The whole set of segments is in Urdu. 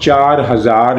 4000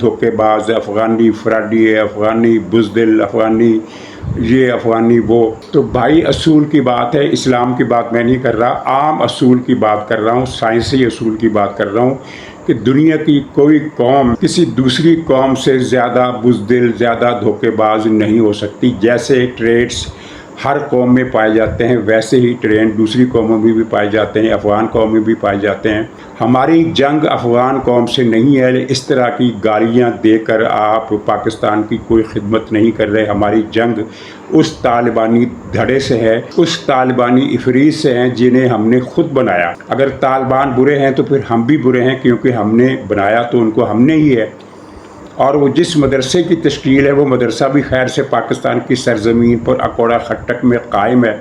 دھوکے باز، افغانی فراڈی ہے، افغانی بزدل، افغانی یہ، افغانی وہ. تو بھائی اصول کی بات ہے، اسلام کی بات میں نہیں کر رہا، عام اصول کی بات کر رہا ہوں، سائنسی اصول کی بات کر رہا ہوں کہ دنیا کی کوئی قوم کسی دوسری قوم سے زیادہ بزدل، زیادہ دھوکے باز نہیں ہو سکتی. جیسے ٹریڈس ہر قوم میں پائے جاتے ہیں ویسے ہی ٹرینڈ دوسری قوموں میں بھی پائے جاتے ہیں، افغان قوم میں بھی پائے جاتے ہیں. ہماری جنگ افغان قوم سے نہیں ہے. اس طرح کی گالیاں دے کر آپ پاکستان کی کوئی خدمت نہیں کر رہے. ہماری جنگ اس طالبانی دھڑے سے ہے، اس طالبانی افریت سے ہیں جنہیں ہم نے خود بنایا. اگر طالبان برے ہیں تو پھر ہم بھی برے ہیں، کیونکہ ہم نے بنایا تو ان کو ہم نے ہی ہے. اور وہ جس مدرسے کی تشکیل ہے وہ مدرسہ بھی خیر سے پاکستان کی سرزمین پر اکوڑا خٹک میں قائم ہے،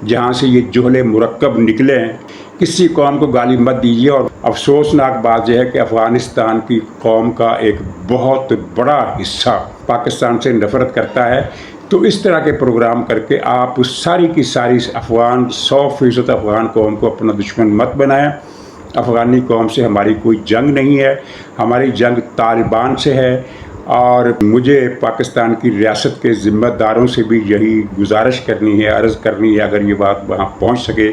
جہاں سے یہ جوہل مرکب نکلے ہیں. کسی قوم کو گالی مت دیجیے. اور افسوسناک بات یہ ہے کہ افغانستان کی قوم کا ایک بہت بڑا حصہ پاکستان سے نفرت کرتا ہے. تو اس طرح کے پروگرام کر کے آپ ساری کی ساری 100% افغان قوم کو اپنا دشمن مت بنائیں. افغانی قوم سے ہماری کوئی جنگ نہیں ہے، ہماری جنگ طالبان سے ہے. اور مجھے پاکستان کی ریاست کے ذمہ داروں سے بھی یہی گزارش کرنی ہے، عرض کرنی ہے، اگر یہ بات وہاں پہنچ سکے،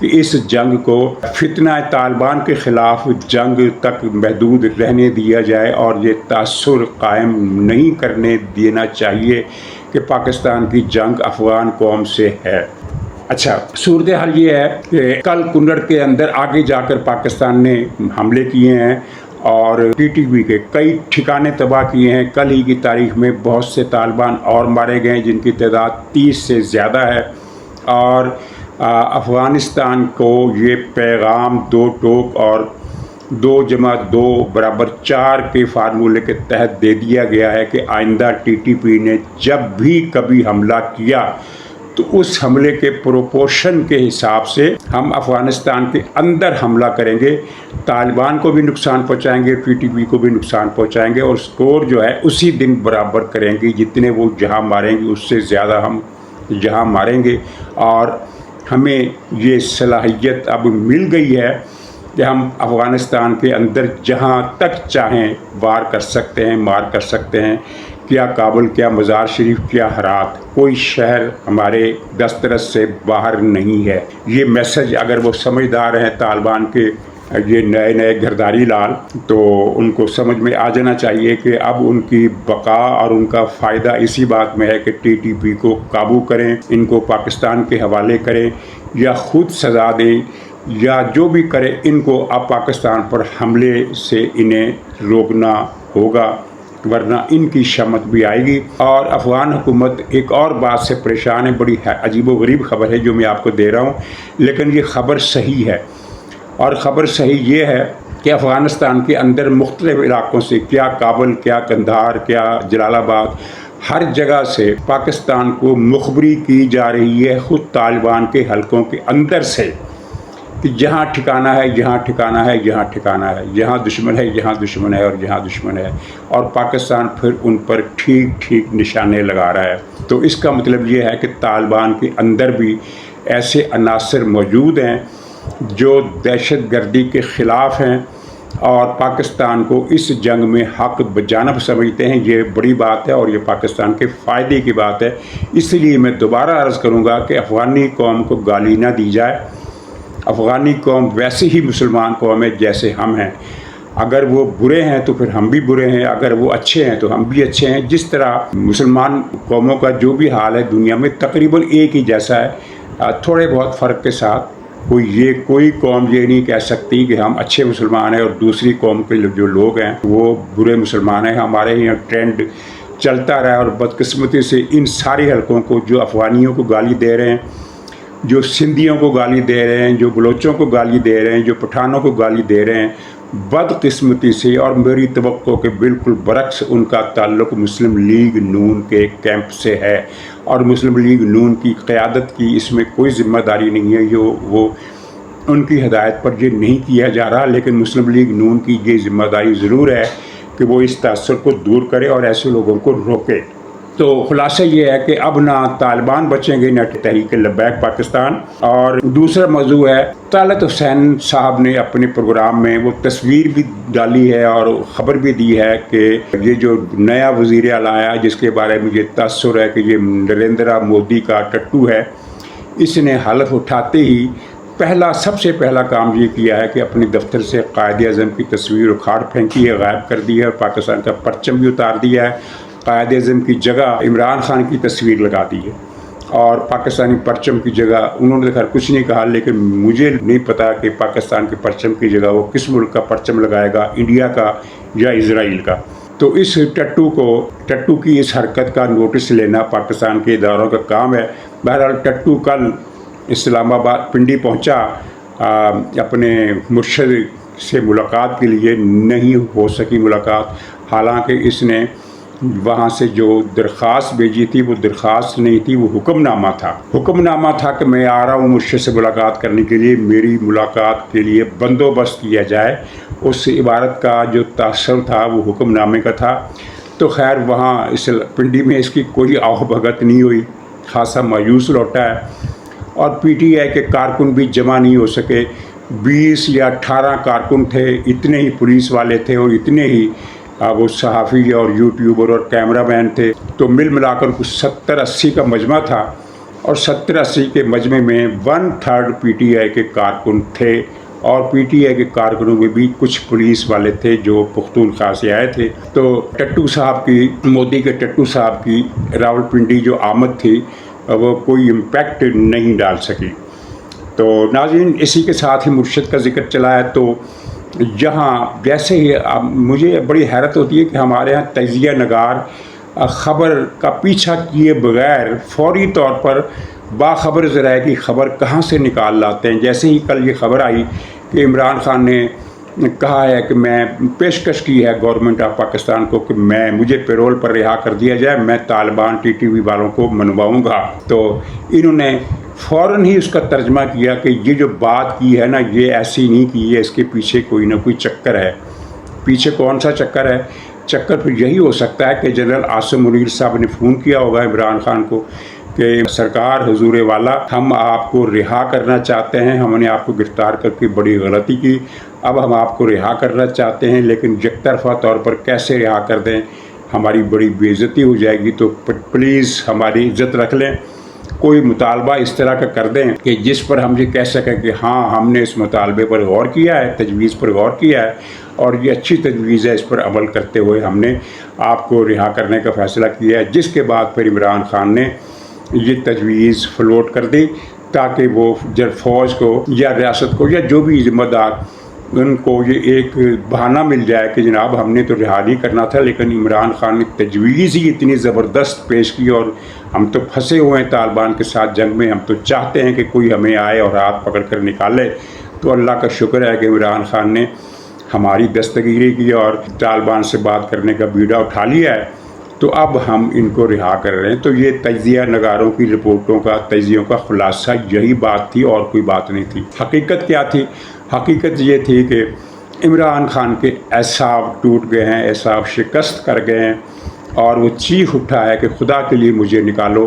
کہ اس جنگ کو فتنہ طالبان کے خلاف جنگ تک محدود رہنے دیا جائے اور یہ تاثر قائم نہیں کرنے دینا چاہیے کہ پاکستان کی جنگ افغان قوم سے ہے. اچھا، صورتحال یہ ہے کہ کل کنڑ کے اندر آگے جا کر پاکستان نے حملے کیے ہیں اور ٹی ٹی پی کے کئی ٹھکانے تباہ کیے ہیں. کل ہی کی تاریخ میں بہت سے طالبان اور مارے گئے جن کی تعداد 30 سے زیادہ ہے. اور افغانستان کو یہ پیغام 2 ٹوک اور 2+2=4 کے فارمولے کے تحت دے دیا گیا ہے کہ آئندہ ٹی ٹی پی نے جب بھی کبھی حملہ کیا تو اس حملے کے پروپورشن کے حساب سے ہم افغانستان کے اندر حملہ کریں گے. طالبان کو بھی نقصان پہنچائیں گے، پی ٹی پی کو بھی نقصان پہنچائیں گے، اور سکور جو ہے اسی دن برابر کریں گے. جتنے وہ جہاں ماریں گے اس سے زیادہ ہم جہاں ماریں گے. اور ہمیں یہ صلاحیت اب مل گئی ہے کہ ہم افغانستان کے اندر جہاں تک چاہیں وار کر سکتے ہیں، مار کر سکتے ہیں. کیا کابل، کیا مزار شریف، کیا ہرات، کوئی شہر ہمارے دسترس سے باہر نہیں ہے. یہ میسج اگر وہ سمجھدار ہیں طالبان کے یہ نئے گھرداری لال، تو ان کو سمجھ میں آ جانا چاہیے کہ اب ان کی بقا اور ان کا فائدہ اسی بات میں ہے کہ ٹی ٹی پی کو قابو کریں، ان کو پاکستان کے حوالے کریں یا خود سزا دیں یا جو بھی کرے. ان کو اب پاکستان پر حملے سے انہیں روکنا ہوگا، ورنہ ان کی شمت بھی آئے گی. اور افغان حکومت ایک اور بات سے پریشان ہے، بڑی عجیب و غریب خبر ہے جو میں آپ کو دے رہا ہوں، لیکن یہ خبر صحیح ہے. اور خبر صحیح یہ ہے کہ افغانستان کے اندر مختلف علاقوں سے، کیا کابل، کیا قندھار، کیا جلال آباد، ہر جگہ سے پاکستان کو مخبری کی جا رہی ہے خود طالبان کے حلقوں کے اندر سے کہ جہاں ٹھکانہ ہے، یہاں ٹھکانہ ہے، یہاں ٹھکانہ ہے، یہاں دشمن ہے، یہاں دشمن ہے اور یہاں دشمن ہے. اور پاکستان پھر ان پر ٹھیک نشانے لگا رہا ہے. تو اس کا مطلب یہ ہے کہ طالبان کے اندر بھی ایسے عناصر موجود ہیں جو دہشت گردی کے خلاف ہیں اور پاکستان کو اس جنگ میں حق بجانب سمجھتے ہیں. یہ بڑی بات ہے اور یہ پاکستان کے فائدے کی بات ہے. اس لیے میں دوبارہ عرض کروں گا کہ افغانی قوم کو گالی نہ دی جائے. افغانی قوم ویسے ہی مسلمان قوم ہے جیسے ہم ہیں. اگر وہ برے ہیں تو پھر ہم بھی برے ہیں، اگر وہ اچھے ہیں تو ہم بھی اچھے ہیں. جس طرح مسلمان قوموں کا جو بھی حال ہے دنیا میں تقریباً ایک ہی جیسا ہے، تھوڑے بہت فرق کے ساتھ. کوئی قوم یہ نہیں کہہ سکتی کہ ہم اچھے مسلمان ہیں اور دوسری قوم کے جو لوگ ہیں وہ برے مسلمان ہیں. ہمارے یہاں ٹرینڈ چلتا رہا اور بدقسمتی سے ان ساری حلقوں کو جو افغانیوں کو گالی دے رہے ہیں، جو سندھیوں کو گالی دے رہے ہیں، جو بلوچوں کو گالی دے رہے ہیں، جو پٹھانوں کو گالی دے رہے ہیں، بدقسمتی سے اور میری توقع کے بالکل برعکس ان کا تعلق مسلم لیگ نون کے کیمپ سے ہے. اور مسلم لیگ نون کی قیادت کی اس میں کوئی ذمہ داری نہیں ہے، وہ ان کی ہدایت پر یہ نہیں کیا جا رہا. لیکن مسلم لیگ نون کی یہ ذمہ داری ضرور ہے کہ وہ اس تاثر کو دور کرے اور ایسے لوگوں کو روکے. تو خلاصہ یہ ہے کہ اب نہ طالبان بچیں گے نہ تحریک لبیک پاکستان۔ اور دوسرا موضوع ہے، طلعت حسین صاحب نے اپنے پروگرام میں وہ تصویر بھی ڈالی ہے اور خبر بھی دی ہے کہ یہ جو نیا وزیر اعلیٰ آیا جس کے بارے میں مجھے تاثر ہے کہ یہ نریندر مودی کا ٹٹو ہے، اس نے حلف اٹھاتے ہی سب سے پہلا کام یہ کیا ہے کہ اپنے دفتر سے قائد اعظم کی تصویر اکھاڑ پھینکی ہے، غائب کر دی ہے اور پاکستان کا پرچم بھی اتار دیا ہے۔ قائد اعظم کی جگہ عمران خان کی تصویر لگا دی ہے اور پاکستانی پرچم کی جگہ انہوں نے خیر کچھ نہیں کہا، لیکن مجھے نہیں پتا کہ پاکستان کے پرچم کی جگہ وہ کس ملک کا پرچم لگائے گا، انڈیا کا یا اسرائیل کا۔ تو اس ٹٹو کی اس حرکت کا نوٹس لینا پاکستان کے اداروں کا کام ہے۔ بہرحال ٹٹو کل اسلام آباد پنڈی پہنچا اپنے مرشد سے ملاقات کے لیے، نہیں ہو سکی ملاقات، حالانکہ اس نے وہاں سے جو درخواست بھیجی تھی وہ درخواست نہیں تھی، وہ حکم نامہ تھا کہ میں آ رہا ہوں مرشد سے ملاقات کرنے کے لیے، میری ملاقات کے لیے بندوبست کیا جائے۔ اس عبارت کا جو تاثر تھا وہ حکم نامے کا تھا۔ تو خیر وہاں اس پنڈی میں اس کی کوئی آہ بھگت نہیں ہوئی، خاصا مایوس لوٹا ہے۔ اور پی ٹی آئی کے کارکن بھی جمع نہیں ہو سکے، 20 یا 18 کارکن تھے، اتنے ہی پولیس والے تھے اور اتنے ہی وہ صحافی اور یوٹیوبر اور کیمرہ مین تھے، تو ملا کر کچھ 70-80 کا مجمع تھا، اور 70-80 کے مجمع میں 1/3 پی ٹی آئی کے کارکن تھے، اور پی ٹی آئی کے کارکنوں میں بھی کچھ پولیس والے تھے جو پختونخوا سے آئے تھے۔ تو مودی کے ٹٹو صاحب کی راولپنڈی جو آمد تھی وہ کوئی امپیکٹ نہیں ڈال سکی۔ تو ناظرین، اسی کے ساتھ ہی مرشد کا ذکر چلا ہے، تو یہاں جیسے ہی مجھے بڑی حیرت ہوتی ہے کہ ہمارے ہاں تجزیہ نگار خبر کا پیچھا کیے بغیر فوری طور پر باخبر ذرائع کی خبر کہاں سے نکال لاتے ہیں۔ جیسے ہی کل یہ خبر آئی کہ عمران خان نے کہا ہے کہ میں پیشکش کی ہے گورنمنٹ آف پاکستان کو کہ مجھے پیرول پر رہا کر دیا جائے، میں طالبان ٹی ٹی وی والوں کو منواؤں گا، تو انہوں نے فوراً ہی اس کا ترجمہ کیا کہ یہ جو بات کی ہے نا یہ ایسی نہیں کی ہے، اس کے پیچھے کوئی نہ کوئی چکر ہے۔ پیچھے کون سا چکر ہے؟ چکر پھر یہی ہو سکتا ہے کہ جنرل عاصم منیر صاحب نے فون کیا ہوگا عمران خان کو کہ سرکار حضور والا، ہم آپ کو رہا کرنا چاہتے ہیں، ہم نے آپ کو گرفتار کر کے بڑی غلطی کی، اب ہم آپ کو رہا کرنا چاہتے ہیں، لیکن یک طرفہ طور پر کیسے رہا کر دیں، ہماری بڑی بے عزتی ہو جائے گی، تو پلیز ہماری عزت رکھ لیں، کوئی مطالبہ اس طرح کا کر دیں کہ جس پر ہم یہ کہہ سکیں کہ ہاں ہم نے اس مطالبے پر غور کیا ہے، تجویز پر غور کیا ہے اور یہ اچھی تجویز ہے، اس پر عمل کرتے ہوئے ہم نے آپ کو رہا کرنے کا فیصلہ کیا ہے۔ جس کے بعد پھر عمران خان نے یہ تجویز فلوٹ کر دی تاکہ وہ فوج کو یا ریاست کو یا جو بھی ذمہ دار ان کو یہ ایک بہانہ مل جائے کہ جناب ہم نے تو رہا نہیں کرنا تھا، لیکن عمران خان نے تجویز ہی اتنی زبردست پیش کی اور ہم تو پھنسے ہوئے ہیں طالبان کے ساتھ جنگ میں، ہم تو چاہتے ہیں کہ کوئی ہمیں آئے اور ہاتھ پکڑ کر نکالے۔ تو اللہ کا شکر ہے کہ عمران خان نے ہماری دستگیری کی اور طالبان سے بات کرنے کا بیڑا اٹھا لیا ہے، تو اب ہم ان کو رہا کر رہے ہیں۔ تو یہ تجزیہ نگاروں کی رپورٹوں کا، تجزیوں کا خلاصہ یہی بات تھی اور کوئی بات نہیں تھی۔ حقیقت کیا تھی؟ حقیقت یہ تھی کہ عمران خان کے اعصاب ٹوٹ گئے ہیں، اعصاب شکست کر گئے ہیں، اور وہ چیخ اٹھا ہے کہ خدا کے لیے مجھے نکالو،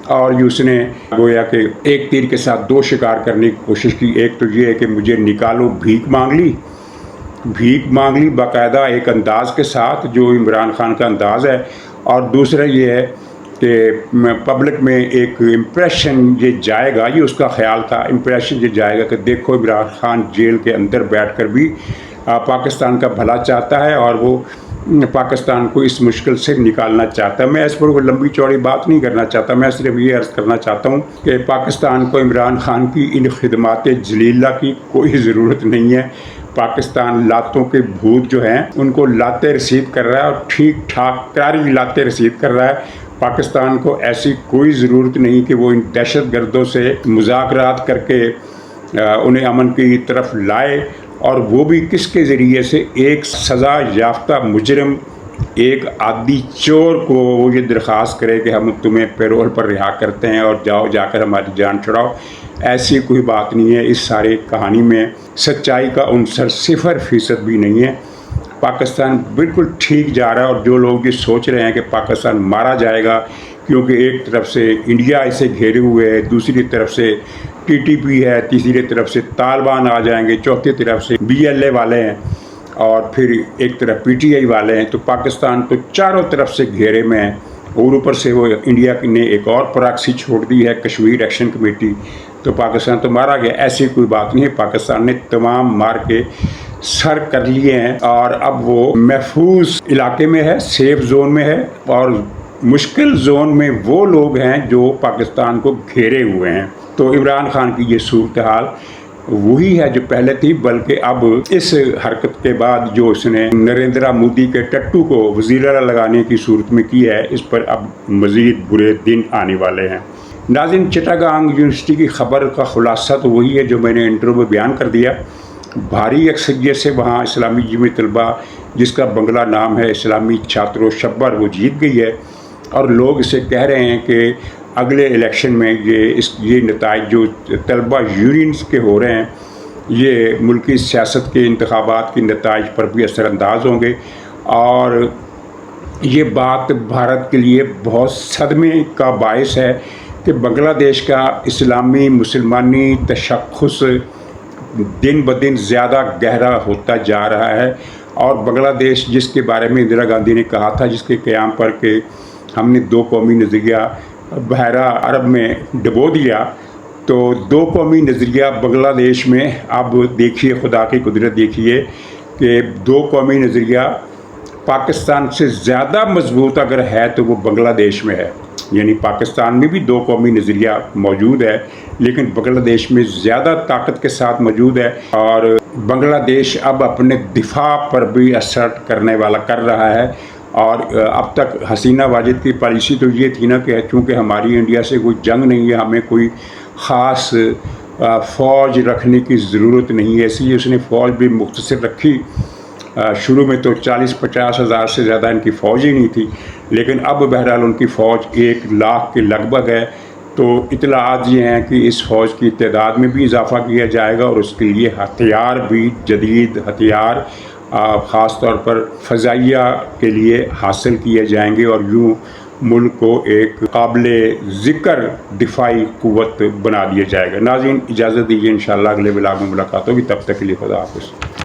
اور اس نے گویا کہ ایک تیر کے ساتھ دو شکار کرنے کی کوشش کی۔ ایک تو یہ ہے کہ مجھے نکالو، بھیک مانگ لی باقاعدہ ایک انداز کے ساتھ جو عمران خان کا انداز ہے، اور دوسرا یہ ہے کہ پبلک میں ایک امپریشن یہ جائے گا، یہ اس کا خیال تھا، امپریشن یہ جائے گا کہ دیکھو عمران خان جیل کے اندر بیٹھ کر بھی پاکستان کا بھلا چاہتا ہے اور وہ پاکستان کو اس مشکل سے نکالنا چاہتا ہے۔ میں اس پر کوئی لمبی چوڑی بات نہیں کرنا چاہتا، میں صرف یہ عرض کرنا چاہتا ہوں کہ پاکستان کو عمران خان کی ان خدمات جلیلہ کی کوئی ضرورت نہیں ہے۔ پاکستان لاتوں کے بھوت جو ہیں ان کو لاتے رسید کر رہا ہے، اور ٹھیک ٹھاک پیاری لاتے رسید کر رہا ہے۔ پاکستان کو ایسی کوئی ضرورت نہیں کہ وہ ان دہشت گردوں سے مذاکرات کر کے انہیں امن کی طرف لائے، اور وہ بھی کس کے ذریعے سے؟ ایک سزا یافتہ مجرم، ایک عادی چور کو وہ یہ درخواست کرے کہ ہم تمہیں پیرول پر رہا کرتے ہیں اور جاؤ جا کر ہماری جان چھڑاؤ۔ ایسی کوئی بات نہیں ہے۔ اس سارے کہانی میں سچائی کا عنصر 0% بھی نہیں ہے۔ پاکستان بالکل ٹھیک جا رہا ہے، اور جو لوگ یہ سوچ رہے ہیں کہ پاکستان مارا جائے گا کیونکہ ایک طرف سے انڈیا اسے گھیرے ہوئے ہے، دوسری طرف سے ٹی ٹی پی ہے، تیسری طرف سے طالبان آ جائیں گے، چوتھی طرف سے بی ایل اے والے ہیں، اور پھر ایک طرف پی ٹی آئی والے ہیں، تو پاکستان تو چاروں طرف سے گھیرے میں ہے، اور اوپر سے وہ انڈیا نے ایک اور پراکسی چھوڑ دی ہے، کشمیر ایکشن کمیٹی، تو پاکستان تو مارا گیا۔ ایسی کوئی بات نہیں ہے، پاکستان نے تمام مار کے سر کر لیے ہیں، اور اب وہ محفوظ علاقے میں ہے، سیف زون میں ہے، اور مشکل زون میں وہ لوگ ہیں جو پاکستان کو گھیرے ہوئے ہیں۔ تو عمران خان کی یہ صورتحال وہی ہے جو پہلے تھی، بلکہ اب اس حرکت کے بعد جو اس نے نریندرا مودی کے ٹٹو کو وزیر اعلیٰ لگانے کی صورت میں کی ہے، اس پر اب مزید برے دن آنے والے ہیں۔ ناظرین، چٹاگانگ یونیورسٹی کی خبر کا خلاصہ تو وہی ہے جو میں نے انٹرو میں بیان کر دیا۔ بھاری اکثریت سے وہاں اسلامی جمعی طلبہ، جس کا بنگلہ نام ہے اسلامی چھاترو شبر، وہ جیت گئی ہے، اور لوگ اسے کہہ رہے ہیں کہ اگلے الیکشن میں یہ نتائج جو طلبہ یونینز کے ہو رہے ہیں، یہ ملکی سیاست کے انتخابات کے نتائج پر بھی اثر انداز ہوں گے، اور یہ بات بھارت کے لیے بہت صدمے کا باعث ہے کہ بنگلہ دیش کا اسلامی مسلمانی تشخص دن بدن زیادہ گہرا ہوتا جا رہا ہے، اور بنگلہ دیش جس کے بارے میں اندرا گاندھی نے کہا تھا، جس کے قیام پر کہ ہم نے دو قومی نظریہ بحیرہ عرب میں ڈبو دیا، تو دو قومی نظریہ بنگلہ دیش میں اب دیکھیے، خدا کی قدرت دیکھیے کہ دو قومی نظریہ پاکستان سے زیادہ مضبوط اگر ہے تو وہ بنگلہ دیش میں ہے، یعنی پاکستان میں بھی دو قومی نظریہ موجود ہے، لیکن بنگلہ دیش میں زیادہ طاقت کے ساتھ موجود ہے، اور بنگلہ دیش اب اپنے دفاع پر بھی اثرت کرنے والا کر رہا ہے۔ اور اب تک حسینہ واجد کی پالیسی تو یہ تھی نا کہ چونکہ ہماری انڈیا سے کوئی جنگ نہیں ہے، ہمیں کوئی خاص فوج رکھنے کی ضرورت نہیں ہے، اس لیے اس نے فوج بھی مختصر رکھی۔ شروع میں تو 40-50 ہزار سے زیادہ ان کی فوج ہی نہیں تھی، لیکن اب بہرحال ان کی فوج 1 لاکھ کے لگ بھگ ہے، تو اطلاعات یہ ہیں کہ اس فوج کی تعداد میں بھی اضافہ کیا جائے گا، اور اس کے لیے ہتھیار بھی، جدید ہتھیار خاص طور پر فضائیہ کے لیے حاصل کیے جائیں گے، اور یوں ملک کو ایک قابل ذکر دفاعی قوت بنا دیا جائے گا۔ ناظرین، اجازت دیجیے، انشاءاللہ اگلے ولاگ میں ملاقات ہوگی، تب تک کے لیے خدا حافظ۔